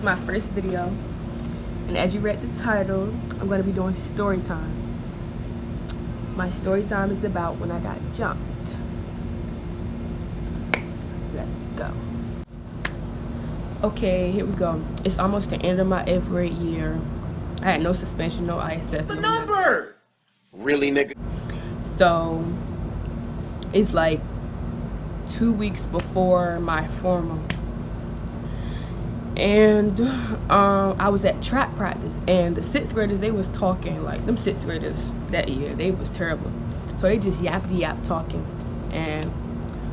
is my first video, and as you read the title, I'm going to be doing story time. My story time is about when I got jumped. Let's go. Okay, here we go. It's almost the end of my 8th grade year. I had no suspension, no ISS. The number! Really, nigga? So, it's like 2 weeks before my formal. And I was at track practice, and the 6th graders, they was talking, like, them 6th graders that year, they was terrible. So they just yappity yap talking. And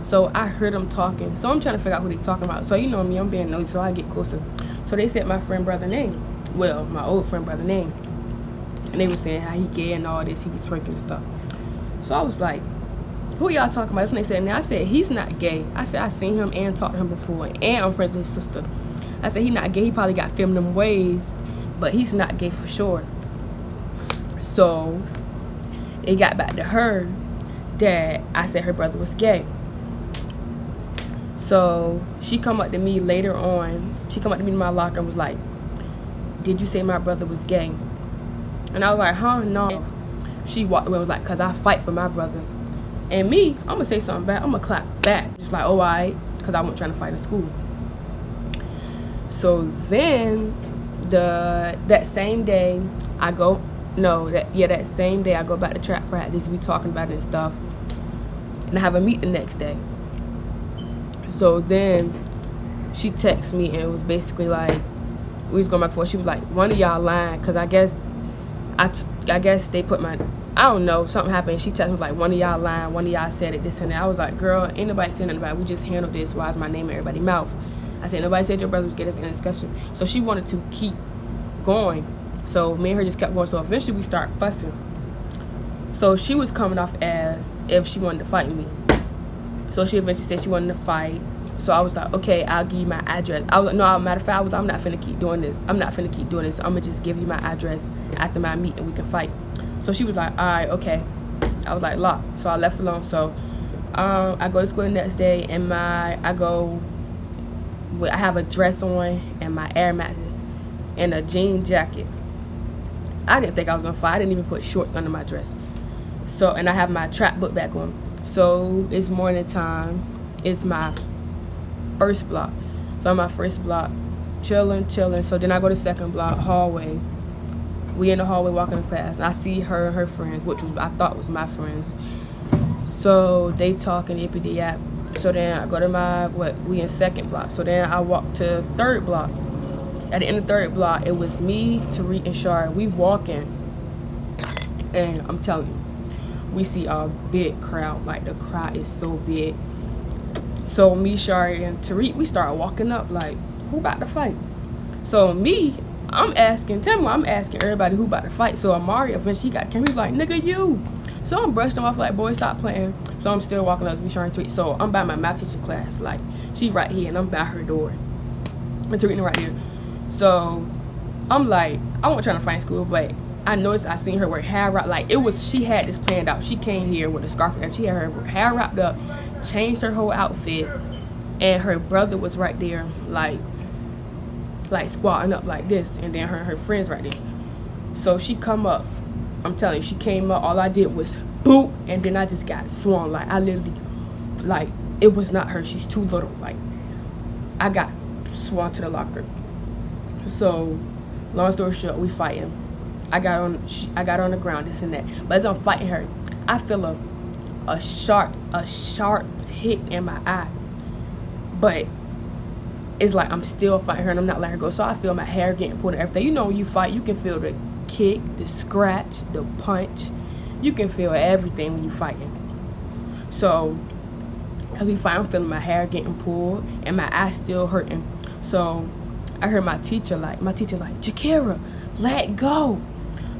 so I heard them talking. So I'm trying to figure out who they talking about. So you know me, I'm being nosy, so I get closer. So they said my friend brother name. Well, my old friend brother name. And they was saying how he gay and all this, he was twerking and stuff. So I was like, who y'all talking about? That's when they said, now I said, he's not gay. I said, I seen him and talked to him before, and I'm friends with his sister. I said, he not gay, he probably got feminine ways, but he's not gay for sure. So it got back to her that I said her brother was gay. So she come up to me later on, she come up to me in my locker and was like, did you say my brother was gay? And I was like, huh, no. She walked away and was like, cause I fight for my brother. And me, I'm gonna say something back, I'm gonna clap back. Just like, oh, alright, cause I wasn't trying to fight in school. So then that same day I go, that same day I go back to track practice, we talking about it and stuff. And I have a meet the next day. So then she texted me and it was basically like, we was going back and forth. She was like, one of y'all lying, cause I guess they put my, I don't know, something happened. She texted me like, one of y'all lying, one of y'all said it, this and that. I was like, girl, ain't nobody saying nothing about it. We just handled this. Why is my name in everybody's mouth? I said, nobody said your brother was gay. That's in a discussion. So she wanted to keep going. So me and her just kept going. So eventually we start fussing. So she was coming off as if she wanted to fight me. So she eventually said she wanted to fight. So I was like, okay, I'll give you my address. I was like, no, matter of fact, I'm not finna keep doing this. I'm gonna just give you my address after my meet and we can fight. So she was like, all right, okay. I was like, lock. So I left alone. So I go to school the next day, and I have a dress on and my Air Maxes and a jean jacket. I didn't think I was gonna fight. I didn't even put shorts under my dress. So, and I have my trap book back on. So it's morning time. It's my first block. So I'm my first block, chilling. So then I go to second block, hallway. We in the hallway walking to class. And I see her and her friends, which I thought was my friends. So they talking yippity yap. So then I go to we in second block. So then I walk to third block. At the end of third block, it was me, Tariq, and Shar. We walking, and I'm telling you, we see a big crowd. Like, the crowd is so big. So me, Shar, and Tariq, we start walking up like, who about to fight? So me, I'm asking everybody who about to fight. So Amari eventually got came. He was like, nigga, you. So I'm brushed him off like, boy, stop playing. So I'm still walking up to be Shar and Tariq. So I'm by my math teacher class. Like, she right here and I'm by her door. And Tariq right here. So I'm like, I wasn't trying to fight in school, but I noticed I seen her wear hair wrapped. Like, she had this planned out. She came here with a scarf and she had her hair wrapped up, changed her whole outfit, and her brother was right there, like squatting up like this, and then her friends right there. So she come up, I'm telling you, she came up, all I did was boop, and then I just got swung. Like, I literally, like, it was not her, she's too little. Like, I got swung to the locker. So long story short, we fighting. I got on the ground, this and that. But as I'm fighting her, I feel a sharp hit in my eye. But it's like I'm still fighting her and I'm not letting her go. So I feel my hair getting pulled and everything. You know, when you fight, you can feel the kick, the scratch, the punch. You can feel everything when you fighting. So as we fight, I'm feeling my hair getting pulled and my eye still hurting. So I heard my teacher like, Jakira, let go.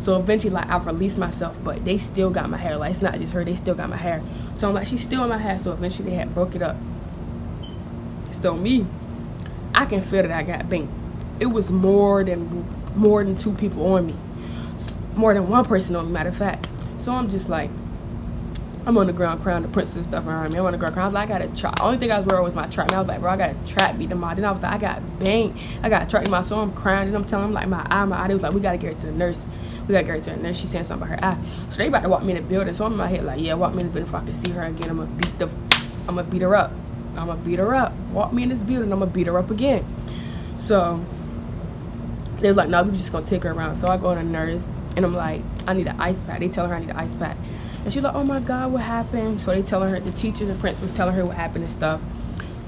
So eventually, like, I released myself, but they still got my hair. Like, it's not just her, they still got my hair. So I'm like, she's still in my hair. So eventually they had broke it up. So me, I can feel that I got banged. It was more than 2 people on me. More than 1 person on me, matter of fact. So I'm just like, I'm on the ground crying, the princess stuff around me. I'm on the ground crying. I was like, I got a trap. Only thing I was worried was my trap. And I was like, bro, I got a trap beat them out. Then I was like, I got banged. I got a trap in my soul. I'm crying. And I'm telling them, like, my eye. They was like, we got to get her to the nurse. We got to get her to the nurse. She's saying something about her eye. So they about to walk me in the building. So I'm in my head like, yeah, walk me in the building if I can see her again. I'm going to beat her up. I'm going to beat her up. Walk me in this building. I'm going to beat her up again. So they was like, no, we just going to take her around. So I go to the nurse. And I'm like, I need an ice pack. They tell her I need an ice pack. And she's like, oh my God, what happened? So they telling her, the teacher, the principal's telling her what happened and stuff.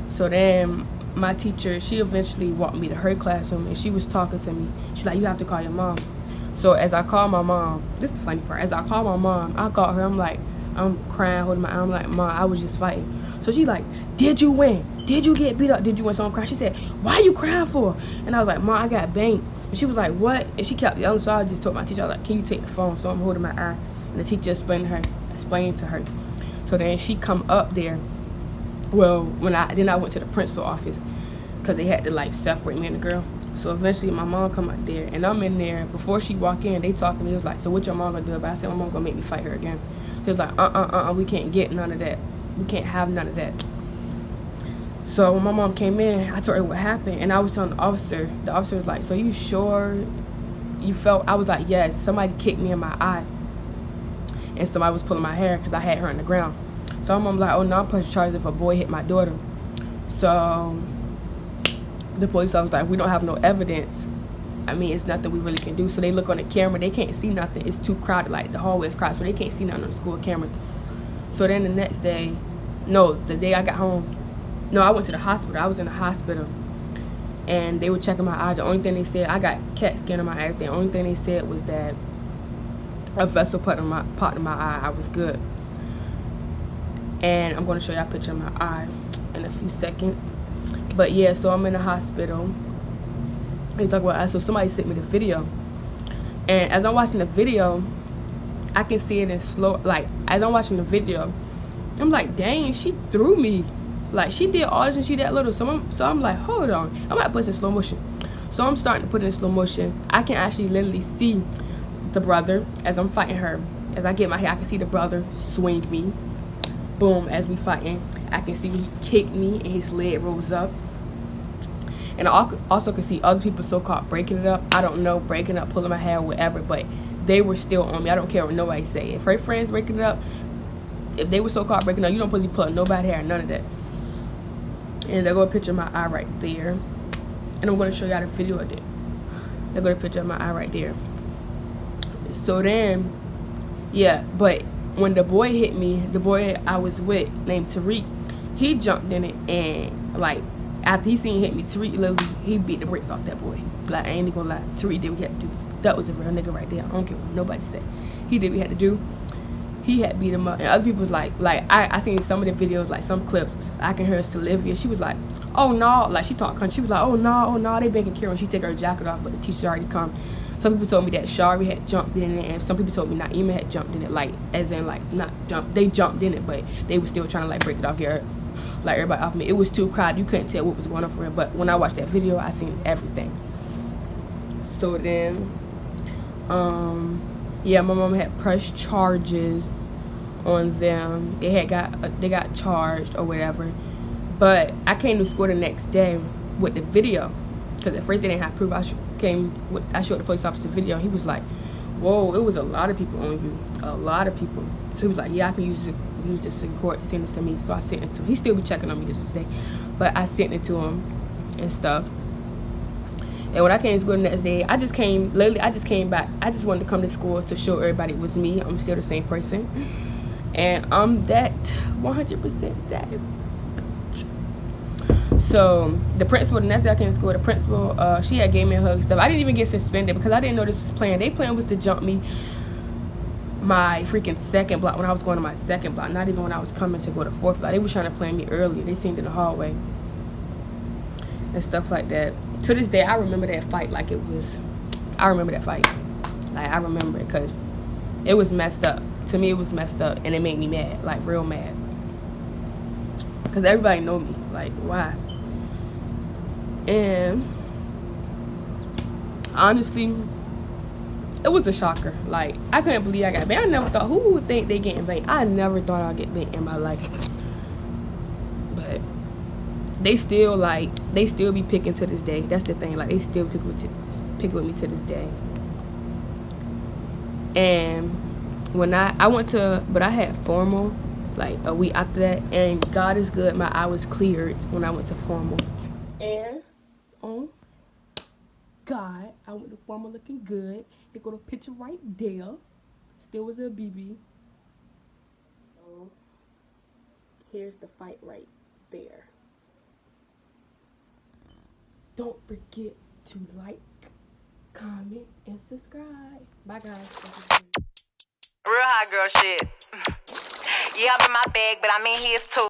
So then my teacher, she eventually walked me to her classroom and she was talking to me. She's like, you have to call your mom. So as I call my mom, this is the funny part. As I call my mom, I call her, I'm like, I'm crying, holding my arm, like, Mom, I was just fighting. So she's like, did you win? Did you get beat up? Did you win? So I'm crying. She said, why are you crying for? And I was like, Mom, I got banged. And she was like, what? And she kept yelling. So I just told my teacher, I was like, can you take the phone? So I'm holding my eye. And the teacher explained to her. So then she come up there. Well, then I went to the principal office because they had to like separate me and the girl. So eventually my mom come up there and I'm in there. Before she walk in, they talking to me. It was like, so what your mom gonna do about it? I said, my mom gonna make me fight her again. He was like, we can't get none of that. We can't have none of that. So when my mom came in, I told her what happened, and I was telling the officer. The officer was like, so you sure you felt? I was like, yes. Somebody kicked me in my eye, and somebody was pulling my hair because I had her on the ground. So my mom was like, oh no, I'm pressing charges if a boy hit my daughter. So the police officer was like, we don't have no evidence. I mean, it's nothing we really can do. So they look on the camera, they can't see nothing. It's too crowded, like the hallway is crowded, so they can't see nothing on the school cameras. So then the next day, no, the day I got home, no, I went to the hospital. I was in the hospital, and they were checking my eye. The only thing they said, I got CAT scan on my eye. The only thing they said was that a vessel popped in my eye. I was good. And I'm going to show y'all a picture of my eye in a few seconds. But yeah, so I'm in the hospital. They talk about eye. So somebody sent me the video, and as I'm watching the video, I can see it in slow. Like as I'm watching the video, I'm like, dang, she threw me. Like, she did all this and she that little. So I'm like, hold on. I might put this in slow motion. So I'm starting to put it in slow motion. I can actually literally see the brother as I'm fighting her. As I get my hair, I can see the brother swing me. Boom, as we fighting. I can see he kicked me and his leg rose up. And I also can see other people so-called breaking it up. I don't know, breaking up, pulling my hair, whatever. But they were still on me. I don't care what nobody say. If her friends breaking it up, if they were so-called breaking up, you don't supposed to be pulling nobody's hair, none of that. And there go a picture of my eye right there. And I'm going to show y'all the video of it. There go a picture of my eye right there. So then, yeah, but when the boy hit me, the boy I was with, named Tariq, he jumped in it, and like, after he seen hit me, Tariq literally, he beat the brakes off that boy. Like, I ain't even gonna lie, Tariq did what he had to do. That was a real nigga right there. I don't care what nobody say. He did what he had to do. He had beat him up, and other people was like I seen some of the videos, like some clips. I can hear Sylvia. She was like, oh no, like she talked country. She was like, oh no, they making Karen. She take her jacket off, but the teacher's already come. Some people told me that Shari had jumped in it, and some people told me Naima had jumped in it, like as in like not jump. They jumped in it, but they were still trying to like break it off here, like everybody off me. It was too crowded. You couldn't tell what was going on for real. But when I watched that video, I seen everything. So then, yeah, my mom had pressed charges on them. They got charged or whatever. But I came to school the next day with the video, because at first they didn't have proof. I showed the police officer the video, and he was like, whoa, it was a lot of people on you, a lot of people. So he was like, yeah, I can use this in court, send this to me. So I sent it to him. He still be checking on me to this day, but I sent it to him and stuff. And when I came to school the next day, I just came back. I just wanted to come to school to show everybody it was me. I'm still the same person, and I'm that 100% that. So the principal, the next day I came to school, the principal, she had gave me a hug and stuff. I didn't even get suspended because I didn't know this was planned. They plan was to jump me my freaking second block when I was going to my second block, not even when I was coming to go to fourth block. They were trying to plan me earlier. They seen it in the hallway and stuff like that. To this day, I remember that fight like it was, I remember that fight. Like, I remember it because it was messed up. To me, it was messed up, and it made me mad, like real mad. Because everybody know me, like, why? And honestly, it was a shocker. Like, I couldn't believe I got banned. I never thought, who would think they getting banned? I never thought I'd get banned in my life. But they still be picking to this day. That's the thing. Like, they still pick with me to this day. And when I went to, but I had formal like a week after that, and God is good, my eye was cleared when I went to formal. And God, I went to formal looking good. They got a picture right there. Still was a BB. So here's the fight right there. Don't forget to like, comment, and subscribe. Bye, guys. Real hot girl shit. Yeah, I'm in my bag, but I'm in his too.